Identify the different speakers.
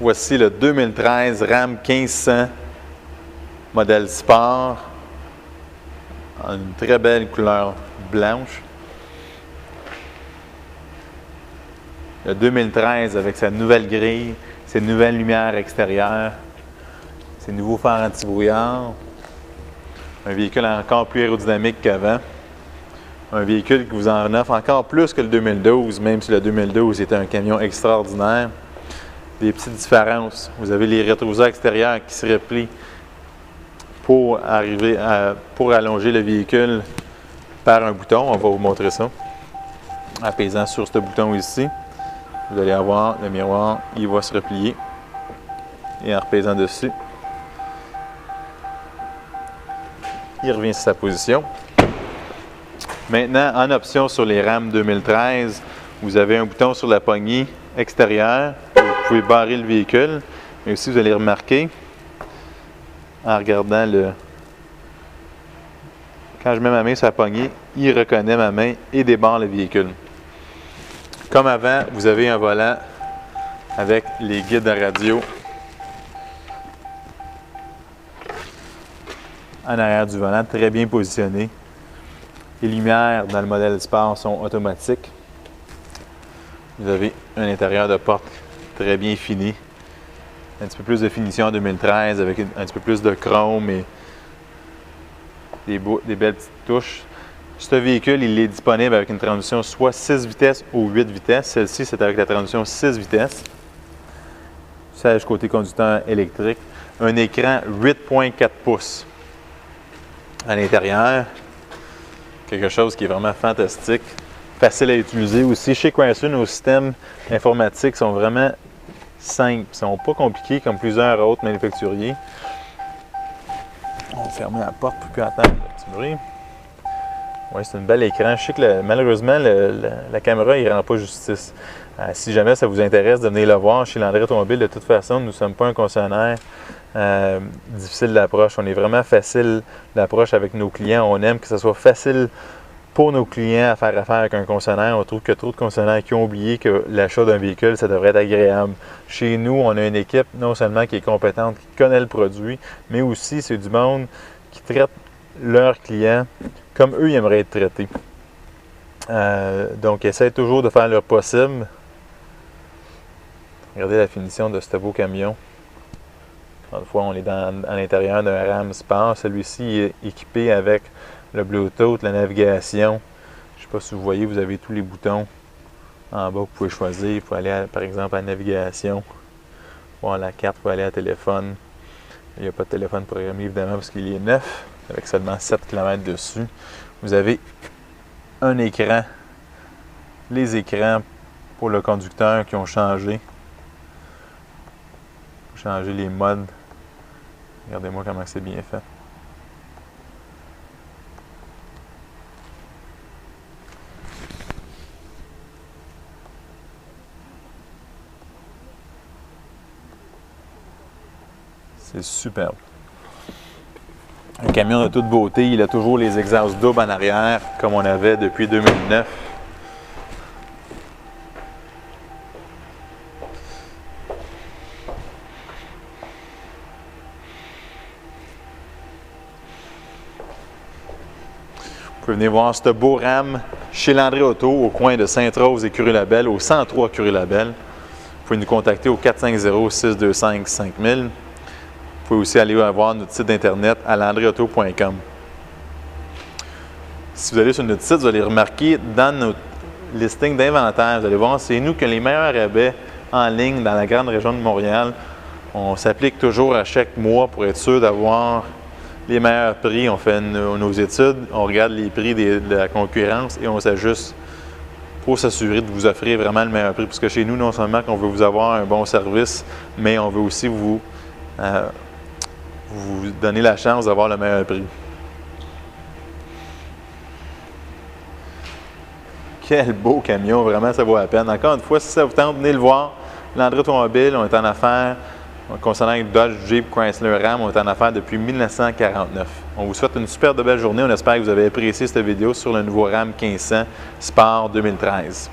Speaker 1: Voici le 2013 Ram 1500 modèle Sport en une très belle couleur blanche. Le 2013 avec sa nouvelle grille, ses nouvelles lumières extérieures, ses nouveaux phares anti-brouillard. Un véhicule encore plus aérodynamique qu'avant. Un véhicule qui vous en offre encore plus que le 2012, même si le 2012 était un camion extraordinaire. Des petites différences. Vous avez les rétroviseurs extérieurs qui se replient pour allonger le véhicule par un bouton. On va vous montrer ça. En pesant sur ce bouton ici, vous allez avoir le miroir, il va se replier. Et en repaisant dessus, il revient sur sa position. Maintenant, en option sur les Ram 2013, vous avez un bouton sur la poignée extérieure. Vous pouvez barrer le véhicule, mais aussi vous allez remarquer, en regardant quand je mets ma main sur la poignée, il reconnaît ma main et débarre le véhicule. Comme avant, vous avez un volant avec les guides de radio en arrière du volant, très bien positionné. Les lumières dans le modèle Sport sont automatiques. Vous avez un intérieur de porte très bien fini. Un petit peu plus de finition en 2013 avec un petit peu plus de chrome et des belles petites touches. Ce véhicule, il est disponible avec une transmission soit 6 vitesses ou 8 vitesses. Celle-ci, c'est avec la transmission 6 vitesses. Siège côté conducteur électrique. Un écran 8,4 pouces à l'intérieur. Quelque chose qui est vraiment fantastique. Facile à utiliser aussi. Chez Chrysler, nos systèmes informatiques sont vraiment simples. Ils ne sont pas compliqués comme plusieurs autres manufacturiers. On va fermer la porte pour plus entendre le petit bruit. Oui, c'est un bel écran. Je sais que malheureusement, la caméra ne rend pas justice. Si jamais ça vous intéresse de venir le voir chez Landry Automobile, de toute façon, nous ne sommes pas un concessionnaire difficile d'approche. On est vraiment facile d'approche avec nos clients. On aime que ce soit facile pour nos clients à faire affaire avec un concessionnaire. On trouve que trop de concessionnaires qui ont oublié que l'achat d'un véhicule, ça devrait être agréable. Chez nous, on a une équipe non seulement qui est compétente, qui connaît le produit, mais aussi c'est du monde qui traite leurs clients comme eux ils aimeraient être traités. Donc, ils essaient toujours de faire leur possible. Regardez la finition de ce beau camion. Encore une fois, on est à l'intérieur d'un Ram Sport. Celui-ci est équipé avec le Bluetooth, la navigation. Je ne sais pas si vous voyez, vous avez tous les boutons en bas que vous pouvez choisir. Il faut aller, par exemple, à la navigation. Voir la carte, il faut aller à téléphone. Il n'y a pas de téléphone programmé, évidemment, parce qu'il est neuf, avec seulement 7 km dessus. Vous avez un écran, les écrans pour le conducteur qui ont changé. Changer les modes. Regardez-moi comment c'est bien fait. C'est superbe. Un camion de toute beauté, il a toujours les exhausts doubles en arrière, comme on avait depuis 2009. Vous pouvez venir voir ce beau Ram chez Landry Auto, au coin de Sainte-Rose et Curie-Labelle, au 103 Curie-Labelle. Vous pouvez nous contacter au 450-625-5000. Vous pouvez aussi aller voir notre site internet à landryauto.com. Si vous allez sur notre site, vous allez remarquer dans notre listing d'inventaire, vous allez voir, c'est nous qui avons les meilleurs rabais en ligne dans la grande région de Montréal. On s'applique toujours à chaque mois pour être sûr d'avoir les meilleurs prix. On fait nos études, on regarde les prix de la concurrence et on s'ajuste pour s'assurer de vous offrir vraiment le meilleur prix. Parce que chez nous, non seulement qu'on veut vous avoir un bon service, mais on veut aussi vous donner la chance d'avoir le meilleur prix. Quel beau camion, vraiment, ça vaut la peine. Encore une fois, si ça vous tente, venez le voir. Landry Automobile, on est en affaires. Concernant Dodge, Jeep, Chrysler, Ram, on est en affaires depuis 1949. On vous souhaite une super belle journée. On espère que vous avez apprécié cette vidéo sur le nouveau Ram 1500 Sport 2013.